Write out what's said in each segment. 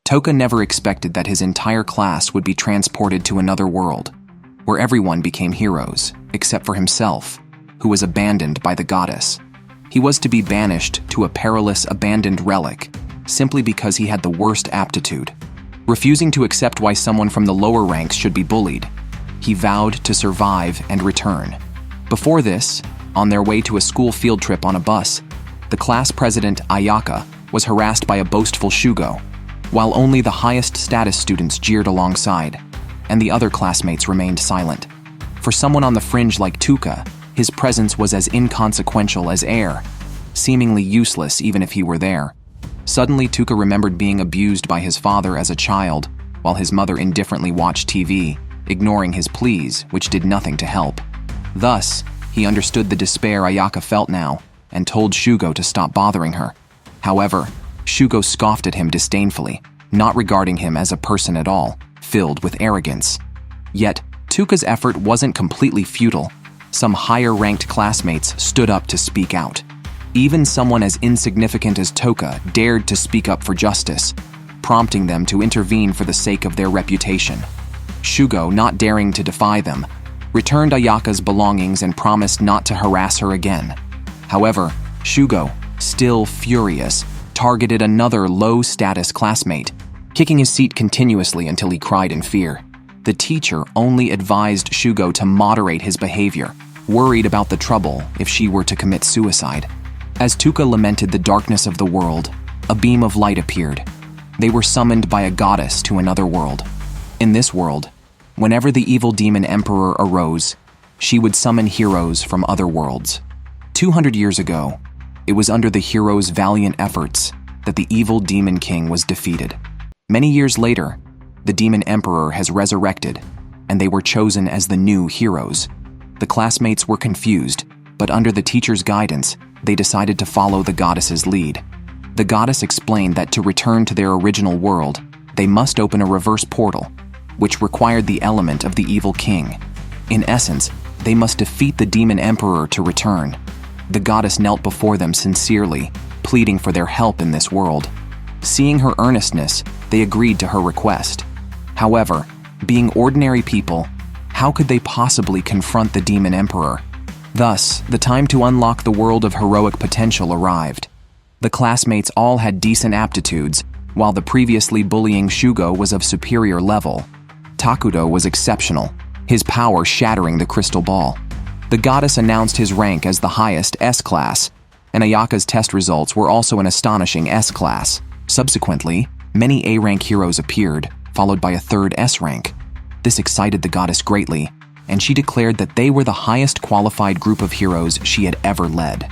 Toka never expected that his entire class would be transported to another world, where everyone became heroes, except for himself, who was abandoned by the goddess. He was to be banished to a perilous abandoned relic, simply because he had the worst aptitude. Refusing to accept why someone from the lower ranks should be bullied, he vowed to survive and return. Before this, on their way to a school field trip on a bus, the class president, Ayaka, was harassed by a boastful Shugo, while only the highest status students jeered alongside, and the other classmates remained silent. For someone on the fringe like Tuka, his presence was as inconsequential as air, seemingly useless even if he were there. Suddenly, Tuka remembered being abused by his father as a child, while his mother indifferently watched TV, ignoring his pleas, which did nothing to help. Thus, he understood the despair Ayaka felt now, and told Shugo to stop bothering her. However, Shugo scoffed at him disdainfully, not regarding him as a person at all, filled with arrogance. Yet, Tuka's effort wasn't completely futile. Some higher-ranked classmates stood up to speak out. Even someone as insignificant as Toka dared to speak up for justice, prompting them to intervene for the sake of their reputation. Shugo, not daring to defy them, returned Ayaka's belongings and promised not to harass her again. However, Shugo, still furious, targeted another low-status classmate, kicking his seat continuously until he cried in fear. The teacher only advised Shugo to moderate his behavior, worried about the trouble if she were to commit suicide. As Tuka lamented the darkness of the world, a beam of light appeared. They were summoned by a goddess to another world. In this world, whenever the evil demon emperor arose, she would summon heroes from other worlds. 200 years ago, it was under the heroes' valiant efforts that the evil demon king was defeated. Many years later, the demon emperor has resurrected, and they were chosen as the new heroes. The classmates were confused, but under the teacher's guidance, they decided to follow the goddess's lead. The goddess explained that to return to their original world, they must open a reverse portal, which required the element of the evil king. In essence, they must defeat the demon emperor to return. The goddess knelt before them sincerely, pleading for their help in this world. Seeing her earnestness, they agreed to her request. However, being ordinary people, how could they possibly confront the demon emperor? Thus, the time to unlock the world of heroic potential arrived. The classmates all had decent aptitudes, while the previously bullying Shugo was of superior level. Takudo was exceptional, his power shattering the crystal ball. The goddess announced his rank as the highest S-class, and Ayaka's test results were also an astonishing S-class. Subsequently, many A-rank heroes appeared, followed by a third S-rank. This excited the goddess greatly, and she declared that they were the highest qualified group of heroes she had ever led.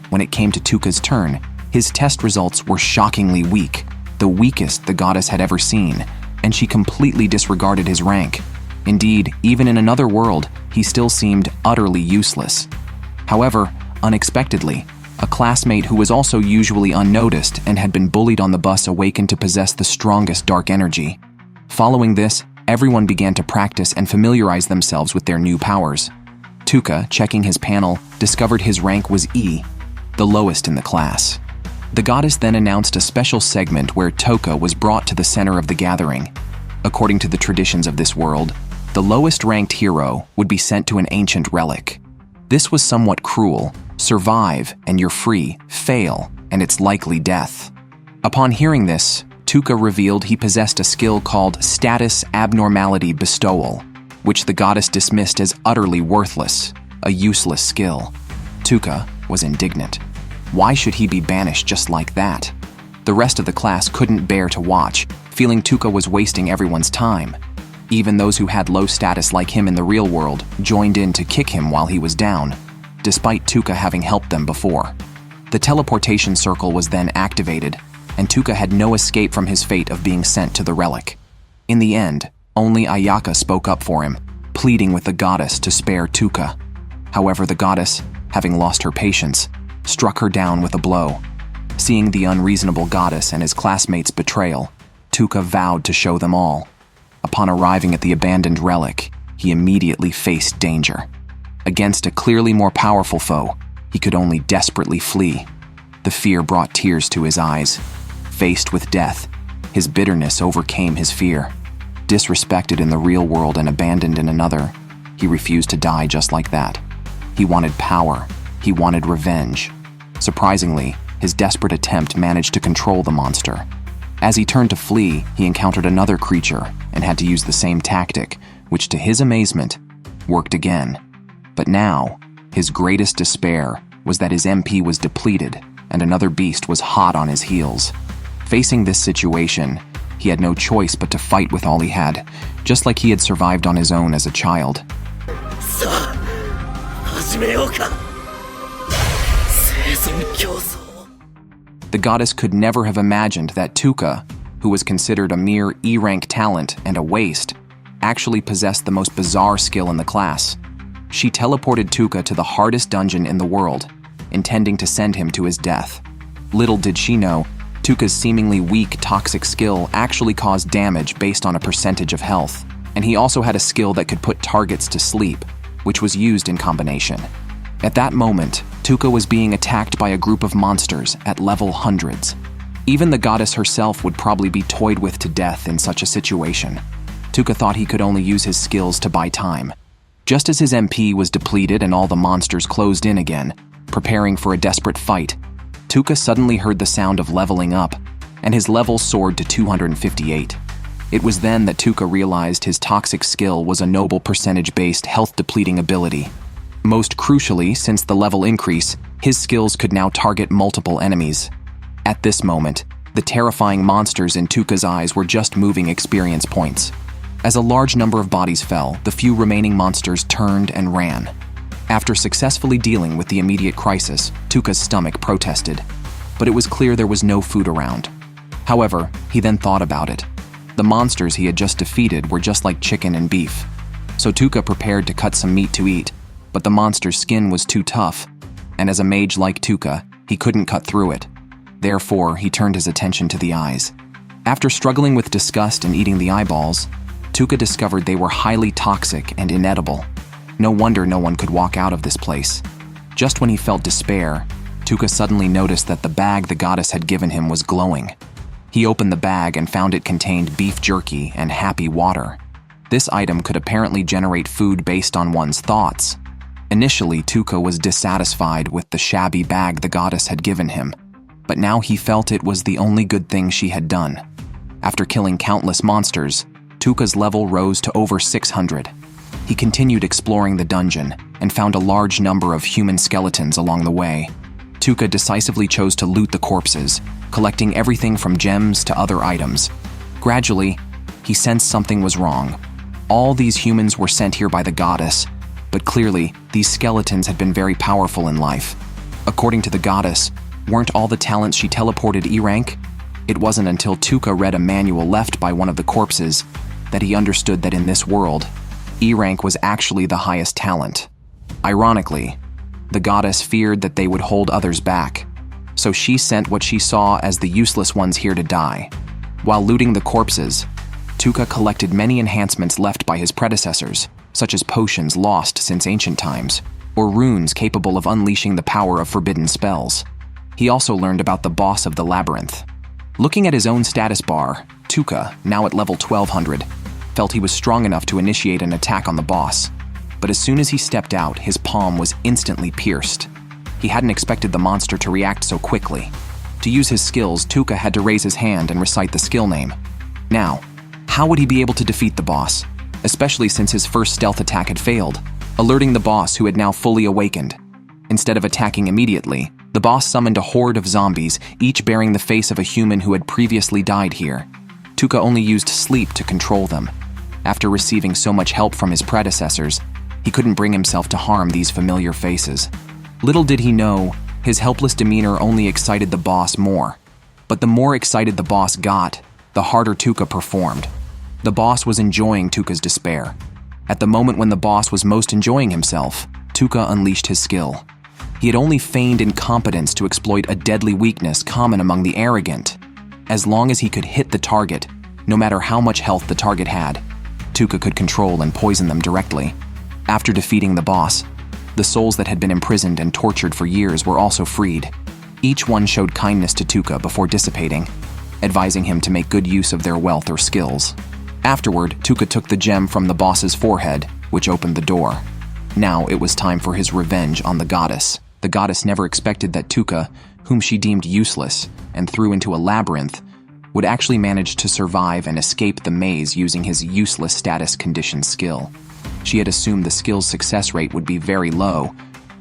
When it came to Tuka's turn, his test results were shockingly weak, the weakest the goddess had ever seen, and she completely disregarded his rank. Indeed, even in another world, he still seemed utterly useless. However, unexpectedly, a classmate who was also usually unnoticed and had been bullied on the bus awakened to possess the strongest dark energy. Following this, everyone began to practice and familiarize themselves with their new powers. Tuka, checking his panel, discovered his rank was E, the lowest in the class. The goddess then announced a special segment where Toka was brought to the center of the gathering. According to the traditions of this world, the lowest-ranked hero would be sent to an ancient relic. This was somewhat cruel. Survive, and you're free. Fail, and it's likely death. Upon hearing this, Tuka revealed he possessed a skill called Status Abnormality Bestowal, which the goddess dismissed as utterly worthless, a useless skill. Tuka was indignant. Why should he be banished just like that? The rest of the class couldn't bear to watch, feeling Tuka was wasting everyone's time. Even those who had low status like him in the real world joined in to kick him while he was down, despite Tuka having helped them before. The teleportation circle was then activated, and Tuka had no escape from his fate of being sent to the relic. In the end, only Ayaka spoke up for him, pleading with the goddess to spare Tuka. However, the goddess, having lost her patience, struck her down with a blow. Seeing the unreasonable goddess and his classmates' betrayal, Tuka vowed to show them all. Upon arriving at the abandoned relic, he immediately faced danger. Against a clearly more powerful foe, he could only desperately flee. The fear brought tears to his eyes. Faced with death, His bitterness overcame his fear. Disrespected in the real world and abandoned in another, he refused to die just like that. He wanted power. He wanted revenge. Surprisingly, his desperate attempt managed to control the monster. As he turned to flee, he encountered another creature and had to use the same tactic, which to his amazement, worked again. But now, his greatest despair was that his MP was depleted and another beast was hot on his heels. Facing this situation, he had no choice but to fight with all he had, just like he had survived on his own as a child. The goddess could never have imagined that Tuka, who was considered a mere E-rank talent and a waste, actually possessed the most bizarre skill in the class. She teleported Tuka to the hardest dungeon in the world, intending to send him to his death. Little did she know, Tuka's seemingly weak toxic skill actually caused damage based on a percentage of health, and he also had a skill that could put targets to sleep, which was used in combination. At that moment, Tuka was being attacked by a group of monsters at level hundreds. Even the goddess herself would probably be toyed with to death in such a situation. Tuka thought he could only use his skills to buy time. Just as his MP was depleted and all the monsters closed in again, preparing for a desperate fight, Tuka suddenly heard the sound of leveling up, and his level soared to 258. It was then that Tuka realized his toxic skill was a noble percentage-based health-depleting ability. Most crucially, since the level increase, his skills could now target multiple enemies. At this moment, the terrifying monsters in Tuka's eyes were just moving experience points. As a large number of bodies fell, the few remaining monsters turned and ran. After successfully dealing with the immediate crisis, Tuka's stomach protested, but it was clear there was no food around. However, he then thought about it. The monsters he had just defeated were just like chicken and beef. So Tuka prepared to cut some meat to eat, but the monster's skin was too tough, and as a mage like Tuka, he couldn't cut through it. Therefore, he turned his attention to the eyes. After struggling with disgust and eating the eyeballs, Tuka discovered they were highly toxic and inedible. No wonder no one could walk out of this place. Just when he felt despair, Tuka suddenly noticed that the bag the goddess had given him was glowing. He opened the bag and found it contained beef jerky and happy water. This item could apparently generate food based on one's thoughts. Initially, Tuka was dissatisfied with the shabby bag the goddess had given him, but now he felt it was the only good thing she had done. After killing countless monsters, Tuka's level rose to over 600. He continued exploring the dungeon and found a large number of human skeletons along the way. Tuka decisively chose to loot the corpses, collecting everything from gems to other items. Gradually, he sensed something was wrong. All these humans were sent here by the goddess, but clearly, these skeletons had been very powerful in life. According to the goddess, weren't all the talents she teleported E-rank? It wasn't until Tuka read a manual left by one of the corpses that he understood that in this world, E-rank was actually the highest talent. Ironically, the goddess feared that they would hold others back, so she sent what she saw as the useless ones here to die. While looting the corpses, Tuka collected many enhancements left by his predecessors, such as potions lost since ancient times, or runes capable of unleashing the power of forbidden spells. He also learned about the boss of the labyrinth. Looking at his own status bar, Tuka, now at level 1200, felt he was strong enough to initiate an attack on the boss. But as soon as he stepped out, his palm was instantly pierced. He hadn't expected the monster to react so quickly. To use his skills, Tuka had to raise his hand and recite the skill name. Now, how would he be able to defeat the boss, especially since his first stealth attack had failed, alerting the boss who had now fully awakened? Instead of attacking immediately, the boss summoned a horde of zombies, each bearing the face of a human who had previously died here. Tuka only used sleep to control them. After receiving so much help from his predecessors, he couldn't bring himself to harm these familiar faces. Little did he know, his helpless demeanor only excited the boss more. But the more excited the boss got, the harder Tuka performed. The boss was enjoying Tuka's despair. At the moment when the boss was most enjoying himself, Tuka unleashed his skill. He had only feigned incompetence to exploit a deadly weakness common among the arrogant. As long as he could hit the target, no matter how much health the target had, Tuka could control and poison them directly. After defeating the boss, the souls that had been imprisoned and tortured for years were also freed. Each one showed kindness to Tuka before dissipating. advising him to make good use of their wealth or skills. Afterward, Tuka took the gem from the boss's forehead, which opened the door. Now it was time for his revenge on the goddess. The goddess never expected that Tuka, whom she deemed useless and threw into a labyrinth, would actually manage to survive and escape the maze using his useless status condition skill. She had assumed the skill's success rate would be very low,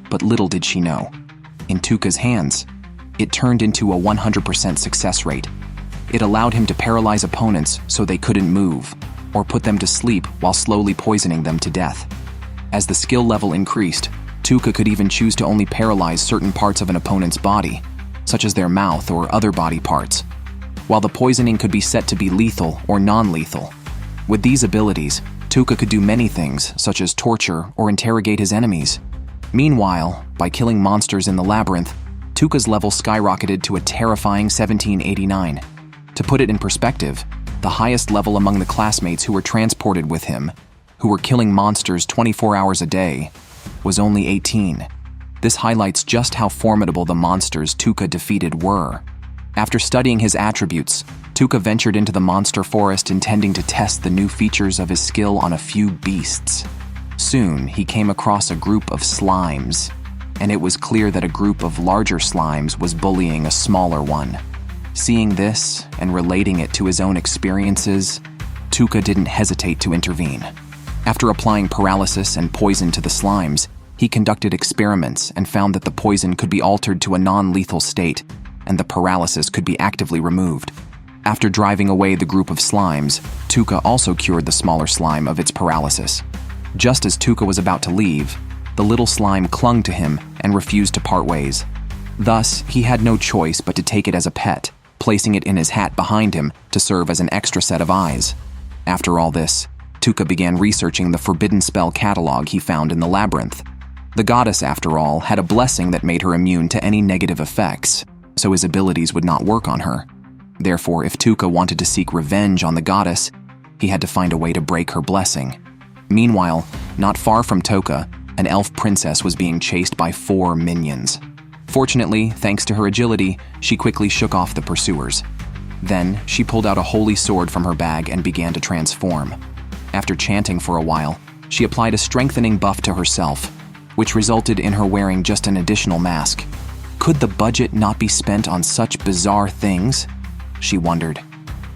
but little did she know. In Tuka's hands, it turned into a 100% success rate. It allowed him to paralyze opponents so they couldn't move, or put them to sleep while slowly poisoning them to death. As the skill level increased, Tuka could even choose to only paralyze certain parts of an opponent's body, such as their mouth or other body parts, while the poisoning could be set to be lethal or non-lethal. With these abilities, Tuka could do many things, such as torture or interrogate his enemies. Meanwhile, by killing monsters in the labyrinth, Tuka's level skyrocketed to a terrifying 1789. To put it in perspective, the highest level among the classmates who were transported with him, who were killing monsters 24 hours a day, was only 18. This highlights just how formidable the monsters Tuka defeated were. After studying his attributes, Tuka ventured into the monster forest intending to test the new features of his skill on a few beasts. Soon, he came across a group of slimes, and it was clear that a group of larger slimes was bullying a smaller one. Seeing this and relating it to his own experiences, Tuka didn't hesitate to intervene. After applying paralysis and poison to the slimes, he conducted experiments and found that the poison could be altered to a non-lethal state, and the paralysis could be actively removed. After driving away the group of slimes, Tuka also cured the smaller slime of its paralysis. Just as Tuka was about to leave, the little slime clung to him and refused to part ways. Thus, he had no choice but to take it as a pet, placing it in his hat behind him to serve as an extra set of eyes. After all this, Tuka began researching the forbidden spell catalog he found in the labyrinth. The goddess, after all, had a blessing that made her immune to any negative effects, so his abilities would not work on her. Therefore, if Tuka wanted to seek revenge on the goddess, he had to find a way to break her blessing. Meanwhile, not far from Tuka, an elf princess was being chased by 4 minions. Fortunately, thanks to her agility, she quickly shook off the pursuers. Then, she pulled out a holy sword from her bag and began to transform. After chanting for a while, she applied a strengthening buff to herself, which resulted in her wearing just an additional mask. Could the budget not be spent on such bizarre things? She wondered.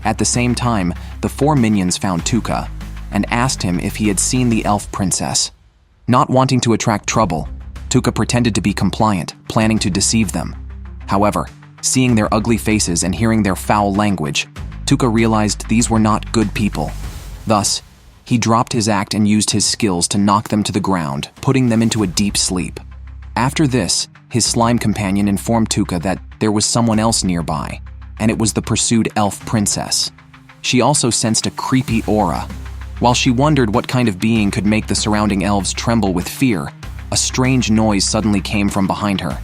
At the same time, the 4 minions found Tuka and asked him if he had seen the elf princess. Not wanting to attract trouble, Tuka pretended to be compliant, planning to deceive them. However, seeing their ugly faces and hearing their foul language, Tuka realized these were not good people. Thus, he dropped his act and used his skills to knock them to the ground, putting them into a deep sleep. After this, his slime companion informed Tuka that there was someone else nearby, and it was the pursued elf princess. She also sensed a creepy aura. While she wondered what kind of being could make the surrounding elves tremble with fear, a strange noise suddenly came from behind her.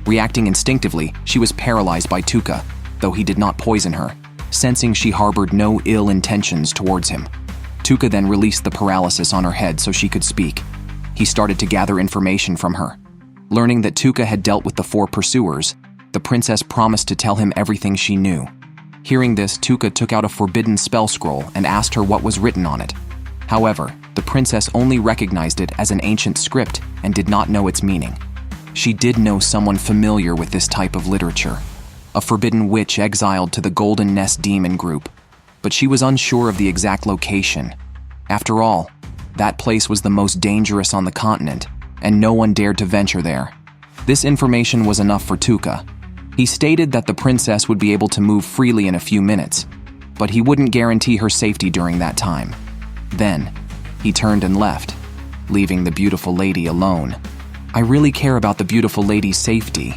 Reacting instinctively, she was paralyzed by Tuka, though he did not poison her, sensing she harbored no ill intentions towards him. Tuka then released the paralysis on her head so she could speak. He started to gather information from her. Learning that Tuka had dealt with the 4 pursuers, the princess promised to tell him everything she knew. Hearing this, Tuka took out a forbidden spell scroll and asked her what was written on it. However, the princess only recognized it as an ancient script and did not know its meaning. She did know someone familiar with this type of literature, a forbidden witch exiled to the Golden Nest Demon group, but she was unsure of the exact location. After all, that place was the most dangerous on the continent, and no one dared to venture there. This information was enough for Tuka. He stated that the princess would be able to move freely in a few minutes, but he wouldn't guarantee her safety during that time. Then, he turned and left, leaving the beautiful lady alone. "I really care about the beautiful lady's safety,"